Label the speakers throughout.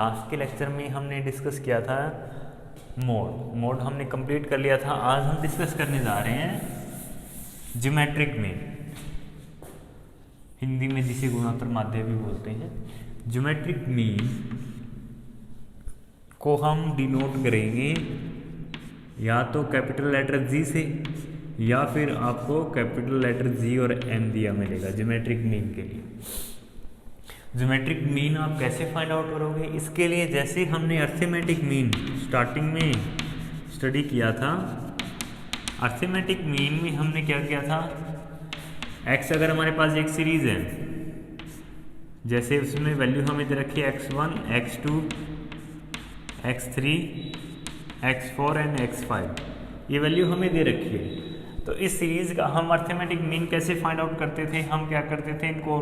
Speaker 1: Last के lecture में हमने डिस्कस किया था मोड हमने कंप्लीट कर लिया था। आज हम डिस्कस करने जा रहे हैं ज्योमेट्रिक मीन, हिंदी में जिसे गुणोत्तर माध्य भी बोलते हैं। ज्योमेट्रिक मीन को हम डिनोट करेंगे या तो कैपिटल लेटर जी से या फिर आपको कैपिटल लेटर जी और एम दिया मिलेगा ज्योमेट्रिक मीन के लिए। ज्योमेट्रिक मीन आप कैसे फाइंड आउट करोगे? इसके लिए जैसे हमने अर्थमेटिक मीन स्टार्टिंग में स्टडी किया था, अर्थमेटिक मीन में हमने क्या किया था, एक्स अगर हमारे पास एक सीरीज है, जैसे उसमें वैल्यू हमें दे रखी है x1, x2, x3, x4 and x5, ये वैल्यू हमें दे रखी है। तो इस सीरीज का हम अर्थमेटिक मीन कैसे फाइंड आउट करते थे? हम क्या करते थे, इनको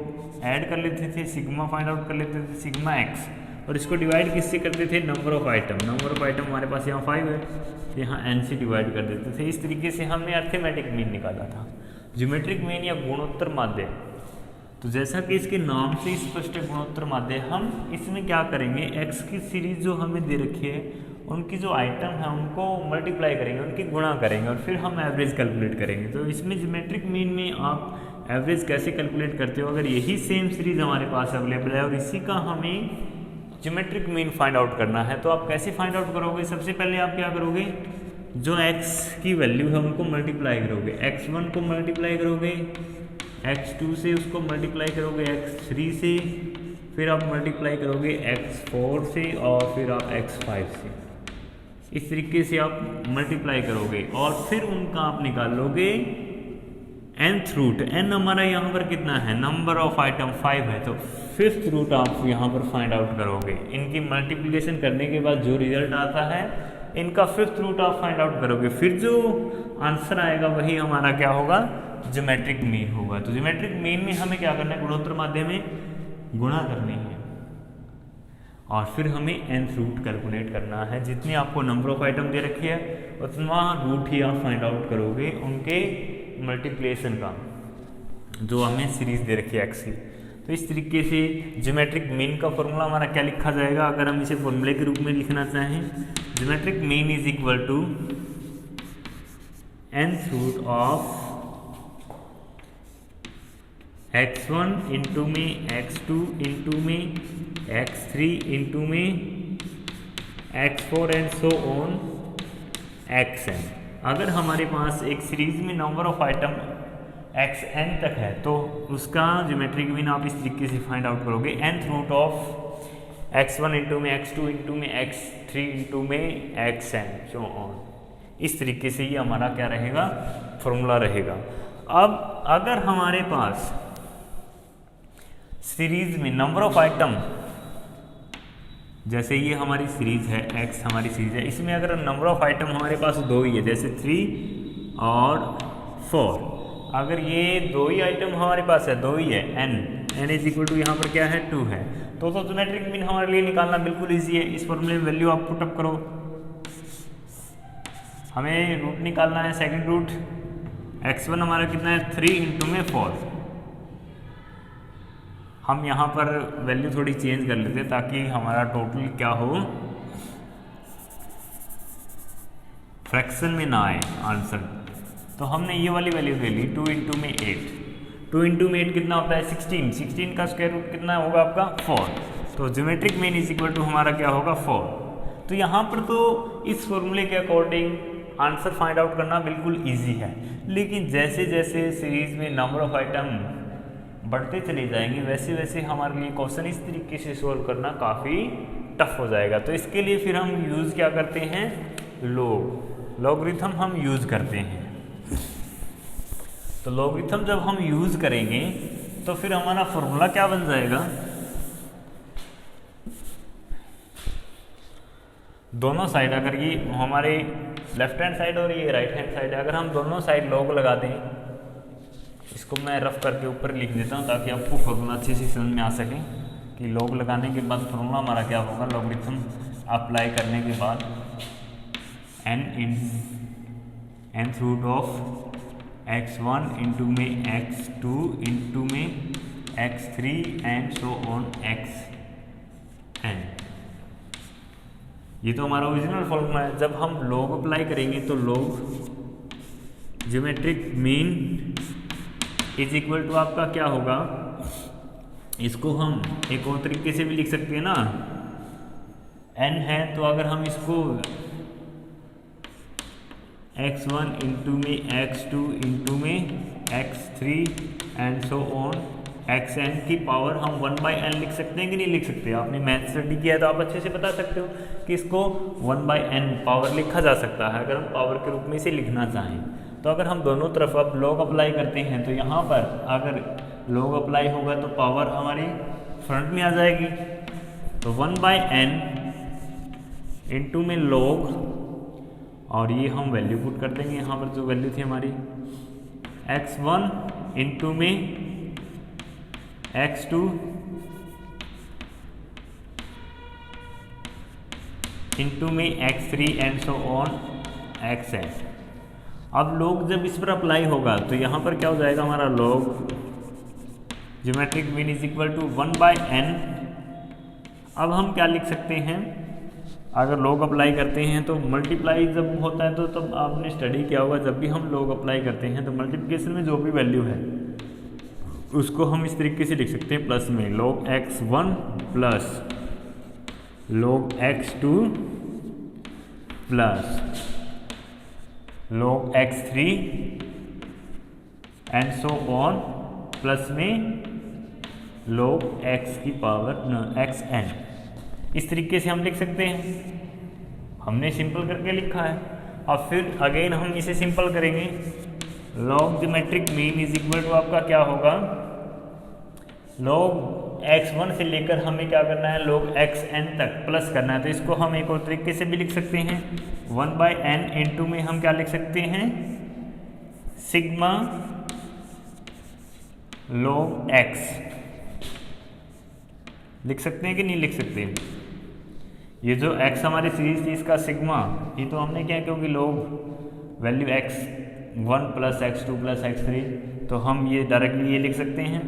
Speaker 1: ऐड कर लेते थे, सिग्मा फाइंड आउट कर लेते थे, सिग्मा एक्स, और इसको डिवाइड किससे करते थे? Number of item. Number of item हमारे पास यहाँ 5 है, तो यहाँ n से डिवाइड कर देते थे। इस तरीके से हमने अर्थमेटिक मीन निकाला था। ज्योमेट्रिक मीन या गुणोत्तर माध्य, तो जैसा कि इसके नाम से स्पष्ट है गुणोत्तर माध्य, हम इसमें क्या करेंगे, एक्स की सीरीज जो हमें दे रखी है उनकी जो आइटम है उनको मल्टीप्लाई करेंगे, उनकी गुणा करेंगे और फिर हम एवरेज कैलकुलेट करेंगे। तो इसमें ज्योमेट्रिक मीन में आप एवरेज कैसे कैलकुलेट करते हो? अगर यही सेम सीरीज हमारे पास अवेलेबल है और इसी का हमें ज्योमेट्रिक मीन फाइंड आउट करना है, तो आप कैसे फाइंड आउट करोगे? सबसे पहले आप क्या करोगे, जो x की वैल्यू है उनको मल्टीप्लाई करोगे, x1 को मल्टीप्लाई करोगे, x2 से उसको मल्टीप्लाई करोगे, x3 से, फिर आप मल्टीप्लाई करोगे x4 से और फिर आप x5 से। इस तरीके से आप मल्टीप्लाई करोगे और फिर उनका आप निकाल लोगे nth रूट। n हमारा यहाँ पर कितना है, नंबर ऑफ आइटम 5 है, तो 5th रूट आप यहाँ पर फाइंड आउट करोगे। इनकी मल्टीप्लिकेशन करने के बाद जो रिजल्ट आता है इनका 5th रूट आप फाइंड आउट करोगे, फिर जो आंसर आएगा वही हमारा क्या होगा, ज्योमेट्रिक मीन होगा। तो ज्योमेट्रिक मीन में हमें क्या करना है, गुणोत्तर माध्य में गुणा करनी है और फिर हमें nth रूट कैलकुलेट करना है। जितनी आपको नंबर ऑफ आइटम दे रखी है उतना रूट ही आप फाइंड आउट करोगे उनके मल्टीप्लिकेशन का, जो हमें सीरीज दे रखी है एक्स की। तो इस तरीके से ज्योमेट्रिक मीन का फॉर्मूला हमारा क्या लिखा जाएगा, अगर हम इसे फॉर्मूले के रूप में लिखना चाहें, geometric mean is equal to nth root of x1 into में, x2 इंटू में, x3 इंटू में, x4 and so on xn। अगर हमारे पास एक सीरीज में नंबर ऑफ आइटम xn तक है तो उसका ज्योमेट्रिक मीन आप इस तरीके से फाइंड आउट करोगे, nth root of x1 into में, x2 इंटू में, x3 इंटू में, xn सो ऑन। इस तरीके से ये हमारा क्या रहेगा, फॉर्मूला रहेगा। अब अगर हमारे पास सीरीज में नंबर ऑफ आइटम, जैसे ये हमारी सीरीज है, x हमारी सीरीज है, इसमें अगर नंबर ऑफ आइटम हमारे पास 2 ही है, जैसे 3 और 4, अगर ये 2 ही आइटम हमारे पास है, 2 ही है, n इज इक्वल टू यहाँ पर क्या है 2 है, तो ज्योमेट्रिक मीन हमारे लिए निकालना बिल्कुल ईजी है। इस फॉर्मूले में वैल्यू आप पुटअप करो, हमें रूट निकालना है, सेकंड रूट x1 हमारा कितना है 3 इंटू में 4। हम यहाँ पर वैल्यू थोड़ी चेंज कर लेते हैं ताकि हमारा टोटल क्या हो, फ्रैक्शन में ना आए आंसर। तो हमने ये वाली वैल्यू ले ली 2 इंटू में 8, 2 इंटू में 8 कितना होता है 16, 16 का स्क्वायर रूट कितना होगा आपका 4। तो geometric mean is equal to हमारा क्या होगा 4। तो यहाँ पर तो इस फॉर्मूले के अकॉर्डिंग आंसर फाइंड आउट करना बिल्कुल ईजी है, लेकिन जैसे जैसे सीरीज में नंबर ऑफ आइटम बढ़ते चले जाएंगे वैसे वैसे हमारे लिए क्वेश्चन इस तरीके से सोल्व करना काफ़ी टफ हो जाएगा। तो इसके लिए फिर हम यूज़ क्या करते हैं, लॉगरिथम हम यूज़ करते हैं। तो लॉगरिथम जब हम यूज़ करेंगे तो फिर हमारा फॉर्मूला क्या बन जाएगा, दोनों साइड, अगर ये हमारे लेफ्ट हैंड साइड और ये राइट हैंड साइड है, अगर हम दोनों साइड लॉग लगा दें, इसको मैं रफ करके ऊपर लिख देता हूँ ताकि आपको फॉर्मूला अच्छे से समझ में आ सके कि लॉग लगाने के बाद फॉर्मूला हमारा क्या होगा। लॉगरिथम अप्लाई करने के बाद nth root of x1 into में, x2 इंटू में, x3 and so on xn। ये तो हमारा ओरिजिनल फॉर्मूला है। जब हम लॉग अप्लाई करेंगे तो log geometric mean is equal to आपका क्या होगा, इसको हम एक और तरीके से भी लिख सकते हैं ना, n है तो अगर हम इसको x1 इंटू में x2 इंटू में x3 and so on xn की पावर हम 1/n लिख सकते हैं कि नहीं लिख सकते? आपने मैथ स्टडी किया है तो आप अच्छे से बता सकते हो कि इसको 1/n पावर लिखा जा सकता है अगर हम पावर के रूप में इसे लिखना चाहें। तो अगर हम दोनों तरफ अब लॉग अप्लाई करते हैं तो यहाँ पर अगर लॉग अप्लाई होगा तो पावर हमारी फ्रंट में आ जाएगी। तो 1/n इंटू में लॉग, और ये हम वैल्यू पुट कर देंगे यहाँ पर जो वैल्यू थी हमारी x1 इंटू में x2 इंटू में x3 and so on xn। अब लॉग जब इस पर अप्लाई होगा तो यहाँ पर क्या हो जाएगा हमारा log geometric mean is equal to 1/n। अब हम क्या लिख सकते हैं, अगर लॉग अप्लाई करते हैं तो मल्टीप्लाई जब होता है तो तब आपने स्टडी किया होगा, जब भी हम लॉग अप्लाई करते हैं तो मल्टीप्लिकेशन में जो भी वैल्यू है उसको हम इस तरीके से लिख सकते हैं प्लस में log x1 plus log x2 plus log x3 and so on plus में log x की पावर xn। इस तरीके से हम लिख सकते हैं, हमने सिंपल करके लिखा है। अब फिर अगेन हम इसे सिंपल करेंगे। Log geometric mean is equal to आपका क्या होगा, log x1 से लेकर हमें क्या करना है log xn तक प्लस करना है। तो इसको हम एक और तरीके से भी लिख सकते हैं 1/n इंटू में हम क्या लिख सकते हैं सिग्मा log x लिख सकते हैं कि नहीं लिख सकते? ये जो x हमारी सीरीज थी इसका सिग्मा, ये तो हमने क्या, क्योंकि log value x1 plus x2 plus x3, तो हम ये डायरेक्टली ये लिख सकते हैं।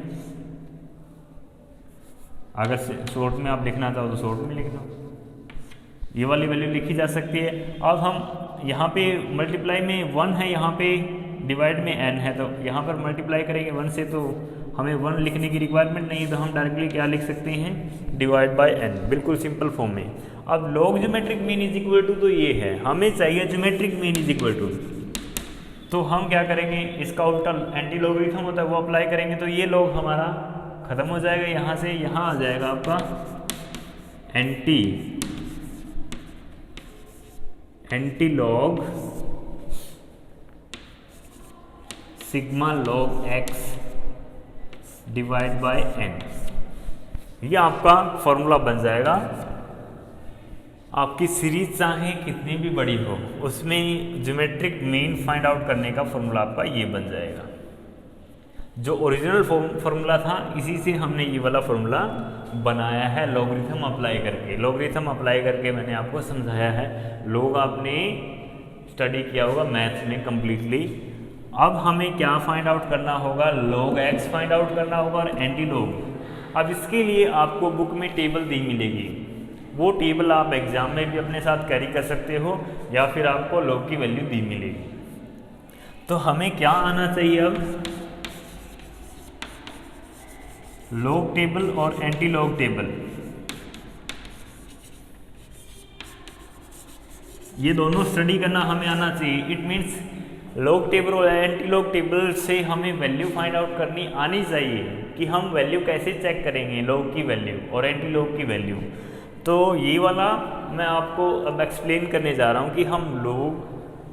Speaker 1: अगर शॉर्ट में आप लिखना चाहो तो शॉर्ट में लिख दो, ये वाली वैल्यू लिखी जा सकती है। अब हम यहाँ पे मल्टीप्लाई में 1 है, यहाँ पे डिवाइड में n है, तो यहाँ पर मल्टीप्लाई करेंगे 1 से तो हमें 1 लिखने की रिक्वायरमेंट नहीं है, तो हम डायरेक्टली क्या लिख सकते हैं डिवाइड बाय n, बिल्कुल सिंपल फॉर्म में। अब log geometric mean is equal to तो ये है, हमें चाहिए geometric mean is equal to, तो हम क्या करेंगे इसका उल्टा एंटी लॉगरिथम होता है वो अप्लाई करेंगे, तो ये लॉग हमारा खत्म हो जाएगा, यहाँ से यहाँ आ जाएगा आपका anti log sigma log x divide by n। ये आपका फॉर्मूला बन जाएगा। आपकी सीरीज चाहे कितनी भी बड़ी हो उसमें ज्योमेट्रिक मीन फाइंड आउट करने का फॉर्मूला आपका ये बन जाएगा। जो ओरिजिनल फॉर्मूला था इसी से हमने ये वाला फॉर्मूला बनाया है लॉगरिथम अप्लाई करके। लॉगरिथम अप्लाई करके मैंने आपको समझाया है, लोग आपने स्टडी किया होगा मैथ्स में कम्प्लीटली। अब हमें क्या फाइंड आउट करना होगा, log x फाइंड आउट करना होगा और एंटी लॉग। अब इसके लिए आपको बुक में टेबल दी मिलेगी, वो टेबल आप एग्जाम में भी अपने साथ कैरी कर सकते हो या फिर आपको log की वैल्यू दी मिलेगी। तो हमें क्या आना चाहिए अब, log टेबल और एंटी लॉग टेबल, ये दोनों स्टडी करना हमें आना चाहिए। इट मीन्स लॉग टेबल और एंटी लॉग टेबल से हमें वैल्यू फाइंड आउट करनी आनी चाहिए कि हम वैल्यू कैसे चेक करेंगे लॉग की वैल्यू और एंटी लॉग की वैल्यू। तो ये वाला मैं आपको अब एक्सप्लेन करने जा रहा हूँ कि हम लॉग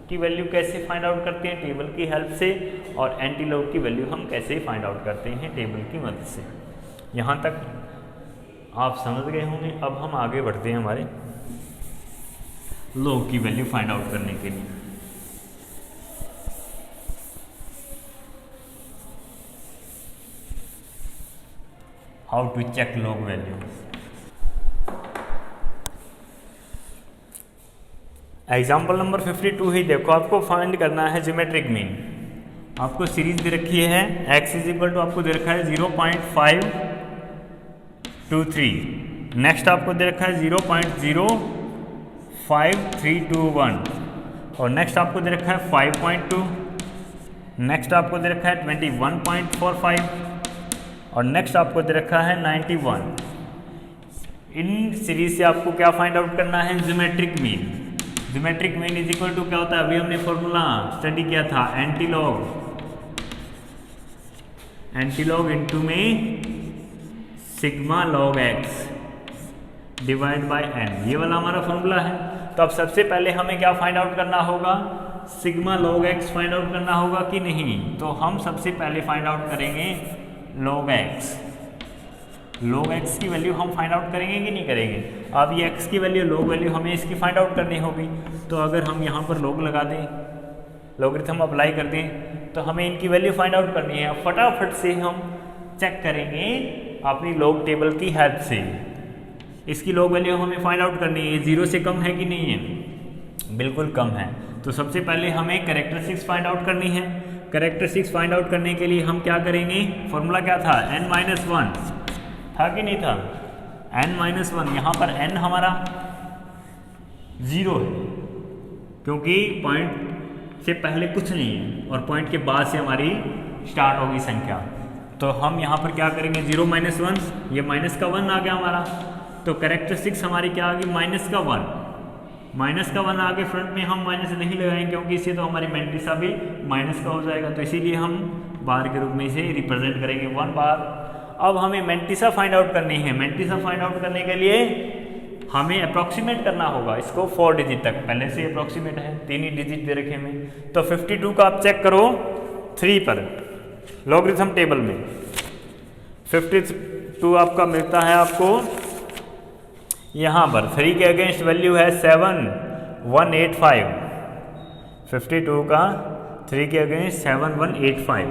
Speaker 1: की वैल्यू कैसे फाइंड आउट करते हैं टेबल की हेल्प से, और एंटी लॉग की वैल्यू हम कैसे फाइंड आउट करते हैं टेबल की मदद से। यहाँ तक आप समझ गए होंगे। अब हम आगे बढ़ते हैं हमारे लॉग की वैल्यू फाइंड आउट करने के लिए। How to check log value. Example number 52 ही देखो, आपको फाइंड करना है ज्योमेट्रिक मीन। आपको सीरीज दे रखी है x इज इक्वल टू आपको दे रखा है 0.523, नेक्स्ट आपको दे रखा है 0.0 5321 और नेक्स्ट आपको दे रखा है 5.2, नेक्स्ट आपको दे रखा है 21.45 और नेक्स्ट आपको दे रखा है 91। इन सीरीज से आपको क्या फाइंड आउट करना है, geometric mean. Geometric mean is equal to क्या होता है, अभी हमने फॉर्मूला स्टडी किया था, एंटीलॉग इनटू में sigma log x divide by n, ये वाला हमारा फॉर्मूला है। तो अब सबसे पहले हमें क्या फाइंड आउट करना होगा, sigma log x find out करना होगा कि नहीं। तो हम सबसे पहले फाइंड आउट करेंगे लॉग एक्स। लॉग एक्स की वैल्यू हम फाइंड आउट करेंगे कि नहीं करेंगे। अब ये एक्स की वैल्यू, लॉग वैल्यू हमें इसकी फाइंड आउट करनी होगी। तो अगर हम यहाँ पर लॉग लगा दें, लॉगरिथम अप्लाई कर दें, तो हमें इनकी वैल्यू फाइंड आउट करनी है। फटाफट से हम चेक करेंगे अपनी लॉग टेबल की हेल्प से। इसकी लॉग वैल्यू हमें फाइंड आउट करनी है, 0 से कम है कि नहीं है, बिल्कुल कम है। तो सबसे पहले हमें कैरेक्टरिस्टिक्स फाइंड आउट करनी है। कैरेक्टरिस्टिक्स फाइंड आउट करने के लिए हम क्या करेंगे, फॉर्मूला क्या था, n-1 था कि नहीं था, n-1। यहाँ पर n हमारा 0 है क्योंकि पॉइंट से पहले कुछ नहीं है और पॉइंट के बाद से हमारी स्टार्ट होगी संख्या। तो हम यहाँ पर क्या करेंगे, 0 - 1, ये माइनस का 1 आ गया हमारा। तो कैरेक्टरिस्टिक्स हमारी क्या आ गई, माइनस का 1 आगे फ्रंट में हम माइनस नहीं लगाएंगे क्योंकि इससे तो हमारी मैंटिसा भी माइनस का हो जाएगा। तो इसीलिए हम बार के रूप में इसे रिप्रेजेंट करेंगे 1 बार। अब हमें मैंटिसा फाइंड आउट करनी है। मैंटिसा फाइंड आउट करने के लिए हमें अप्रॉक्सीमेट करना होगा इसको 4 डिजिट तक। पहले से अप्रॉक्सीमेट है, 3 ही डिजिट दे रखे हमें। तो 52 का आप चेक करो 3 पर लॉगरिथम टेबल में। 52 आपका मिलता है आपको यहाँ पर 3 के अगेंस्ट वैल्यू है 7185। 52 का 3 के अगेंस्ट 7185,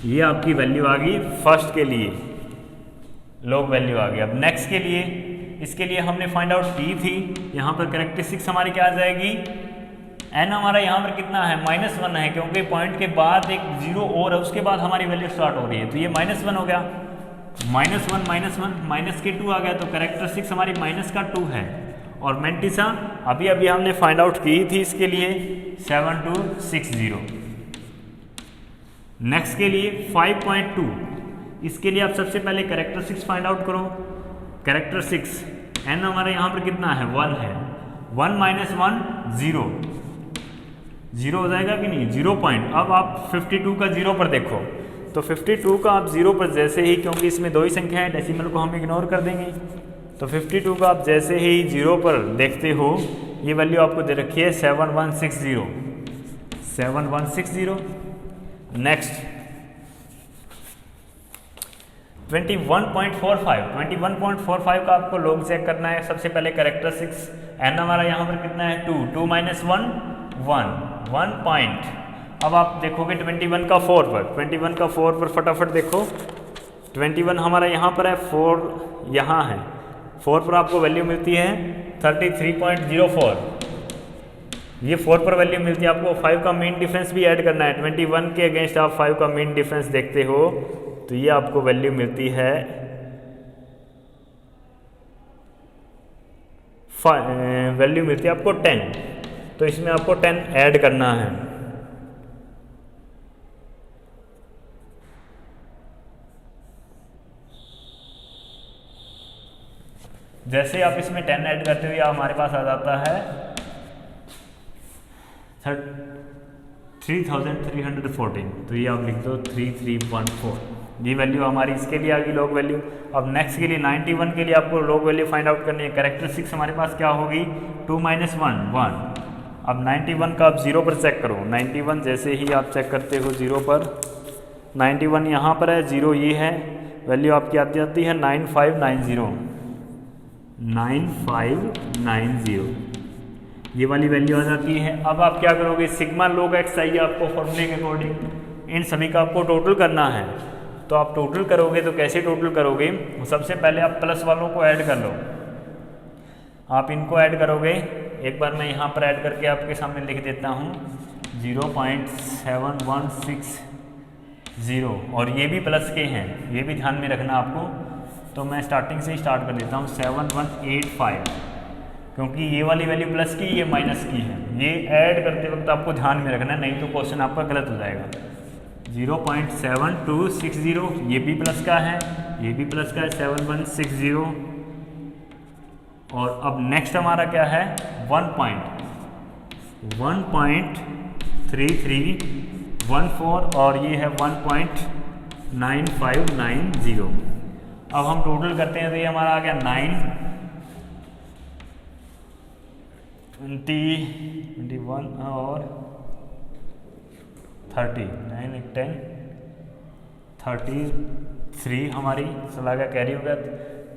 Speaker 1: ये आपकी वैल्यू आ गई फर्स्ट के लिए, लॉग वैल्यू आ गई। अब नेक्स्ट के लिए, इसके लिए हमने फाइंड आउट की थी। यहाँ पर कैरेक्टरिस्टिक्स हमारी क्या आ जाएगी, एन हमारा यहाँ पर कितना है, -1 है क्योंकि पॉइंट के बाद एक 0 और है, उसके बाद हमारी वैल्यू स्टार्ट हो रही है। तो ये -1 हो गया, -1 माइनस के 2 आ गया। तो कैरेक्टरिस्टिक्स हमारी -2 है। और मैंटिसा अभी हमने फाइंड आउट की थी इसके लिए 7260। नेक्स्ट के लिए 5.2, इसके लिए आप सबसे पहले कैरेक्टरिस्टिक्स फाइंड आउट करो। कैरेक्टरिस्टिक्स एन हमारा यहाँ पर कितना है, 1 है। 1 - 1 0 हो जाएगा कि नहीं, 0 पॉइंट। अब आप 52 का 0 पर देखो, तो 52 का आप 0 पर जैसे ही, क्योंकि इसमें 2 ही संख्या है, डेसिमल को हम इग्नोर कर देंगे। तो 52 का आप जैसे ही 0 पर देखते हो, ये वैल्यू आपको दे रखी है 7160। नेक्स्ट 21.45 का आपको लॉग चेक करना है। सबसे पहले कैरेक्टरिस्टिक्स एन हमारा यहाँ पर कितना है, 2 - 1 पॉइंट। अब आप देखोगे 21 का 4 पर, 21 का 4 पर फटाफट देखो। 21 हमारा यहाँ पर है, 4 यहाँ है। 4 पर आपको वैल्यू मिलती है 33.04, ये 4 पर वैल्यू मिलती है आपको। 5 का मीन डिफरेंस भी ऐड करना है। 21 के अगेंस्ट आप 5 का मीन डिफरेंस देखते हो, तो ये आपको वैल्यू मिलती है आपको 10। तो इसमें आपको 10 ऐड करना है। जैसे आप इसमें 10 ऐड करते हो, या हमारे पास आ जाता है 3314। तो ये आप लिख दो 3314, ये वैल्यू हमारी इसके लिए आ गई लॉग वैल्यू। अब नेक्स्ट के लिए 91 के लिए आपको लॉग वैल्यू फाइंड आउट करनी है। कैरेक्टरिस्टिक्स हमारे पास क्या होगी, 2 - 1 1। अब 91 का आप 0 पर चेक करो। 91 जैसे ही आप चेक करते हो 0 पर, 91 यहाँ पर है, 0 ये है, वैल्यू आपकी आती जाती है 9590, ये वाली वैल्यू आ जाती है। अब आप क्या करोगे, सिग्मा लॉग एक्स चाहिए आपको फॉर्मूले के अकॉर्डिंग, इन सभी का आपको टोटल करना है। तो आप टोटल करोगे तो कैसे टोटल करोगे, सबसे पहले आप प्लस वालों को ऐड कर लो। आप इनको ऐड करोगे, एक बार मैं यहाँ पर ऐड करके आपके सामने लिख देता हूँ 0.7160, और ये भी प्लस के हैं, ये भी ध्यान में रखना आपको। तो मैं स्टार्टिंग से ही स्टार्ट कर देता हूँ 7185, क्योंकि ये वाली वैल्यू प्लस की, ये माइनस की है। ये ऐड करते वक्त आपको ध्यान में रखना है, नहीं तो क्वेश्चन आपका गलत हो जाएगा। 0.7260 ये भी प्लस का है, ये भी प्लस का है 7160। और अब नेक्स्ट हमारा क्या है 1.3314 और ये है 1.9590। अब हम टोटल करते हैं तो ये हमारा आ गया 9 20 21 और 30 9 10 33 हमारी चला गया, कैरी हो गया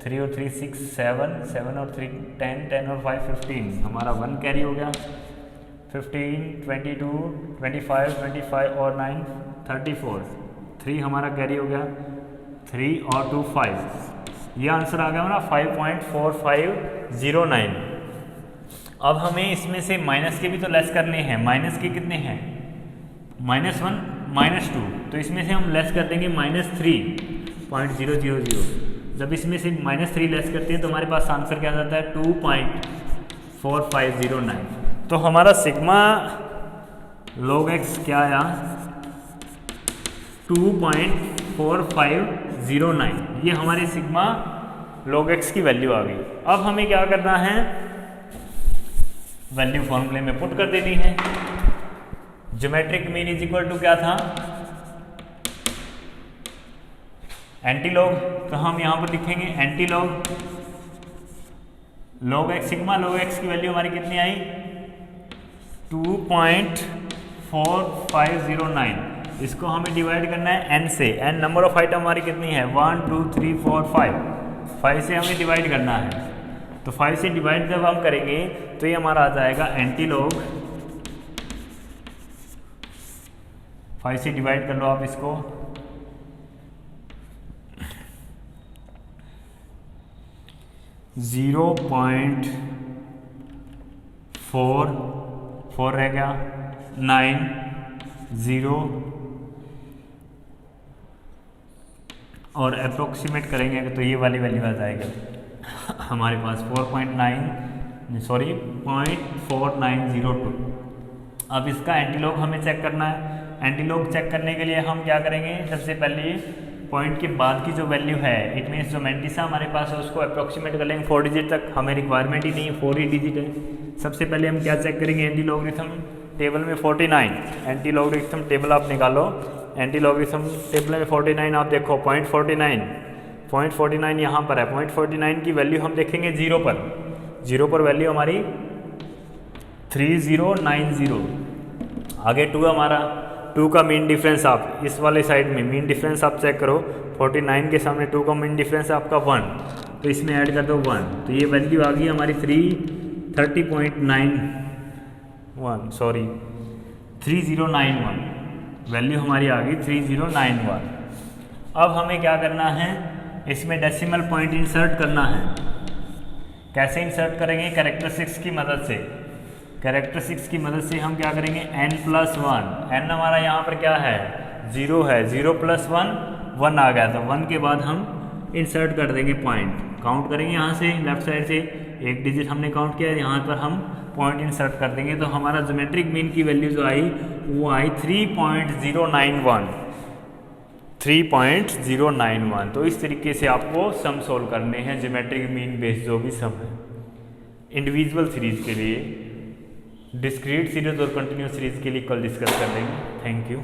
Speaker 1: 3 और 3 6 7 7 और 3 10 10 और 5 15 हमारा 1 कैरी हो गया। 15 22 25 25 और 9 34 3 हमारा कैरी हो गया, 3 और 2 5। ये आंसर आ गया हमारा 5.4509। अब हमें इसमें से माइनस के भी तो लेस करने हैं। माइनस के कितने हैं -1 -2, तो इसमें से हम लेस कर देंगे -3.000। जब इसमें से -3 लेस करते हैं तो हमारे पास आंसर क्या जाता है 2.4509। तो हमारा सिग्मा log x क्या आया 2.4509। ये हमारे सिग्मा log x की वैल्यू आ गई। अब हमें क्या करना है, वैल्यू फॉर्मूले में पुट कर देनी है। Geometric mean is equal to क्या था एंटीलॉग, तो हम यहां पर लिखेंगे antilog log x, sigma log x की वैल्यू हमारी कितनी आई 2.4509। इसको हमें डिवाइड करना है n से। n नंबर ऑफ आइटम हमारी कितनी है 1 2 3 4 5 से हमें डिवाइड करना है। तो 5 से डिवाइड जब हम करेंगे तो ये हमारा आ जाएगा एंटीलॉग, 5 से डिवाइड कर लो आप इसको, 0.44 रह गया 90 और अप्रोक्सीमेट करेंगे तो ये वाली वैल्यू आ जाएगी हमारे पास 0.4902। अब इसका एंटीलॉग हमें चेक करना है। एंटीलॉग चेक करने के लिए हम क्या करेंगे, सबसे पहले पॉइंट के बाद की जो वैल्यू है इट मीन्स जो मैंटिसा हमारे पास है उसको अप्रोक्सीमेट कर लेंगे 4 डिजिट तक। हमें रिक्वायरमेंट ही नहीं है, 4 ही डिजिट है। सबसे पहले हम क्या चेक करेंगे एंटीलॉगरिथम टेबल में 49, एंटीलॉगरिथम टेबल आप निकालो, एंटीलॉगरिथम टेबल में 49 आप देखो 0.49 यहाँ पर है। 0.49 की वैल्यू हम देखेंगे 0 पर वैल्यू हमारी 3090। आगे 2 हमारा 2 का मीन डिफरेंस आप इस वाले साइड में मीन डिफरेंस आप चेक करो, 49 के सामने 2 का मीन डिफरेंस है आपका 1, तो इसमें ऐड कर दो 1, तो ये वैल्यू आ गई हमारी 3091 वैल्यू हमारी आ गई 3091। अब हमें क्या करना है, इसमें डेसिमल पॉइंट इंसर्ट करना है। कैसे इंसर्ट करेंगे, कैरेक्टरिस्टिक्स की मदद से। कैरेक्टरिस्टिक्स की मदद से हम क्या करेंगे n+1, n हमारा यहाँ पर क्या है 0 है, 0 + 1 आ गया, तो 1 के बाद हम इंसर्ट कर देंगे पॉइंट। काउंट करेंगे यहाँ से लेफ्ट साइड से, एक डिजिट हमने काउंट किया, यहाँ पर हम पॉइंट इंसर्ट कर देंगे। तो हमारा ज्योमेट्रिक मीन की वैल्यू जो आई वो आई 3.091। तो इस तरीके से आपको सम सोल्व करने हैं, ज्योमेट्रिक मीन बेस्ड जो भी सम है। इंडिविजुअल सीरीज के लिए, डिस्क्रीट सीरीज और कंटिन्यूस सीरीज के लिए कल डिस्कस कर लेंगे। Thank you.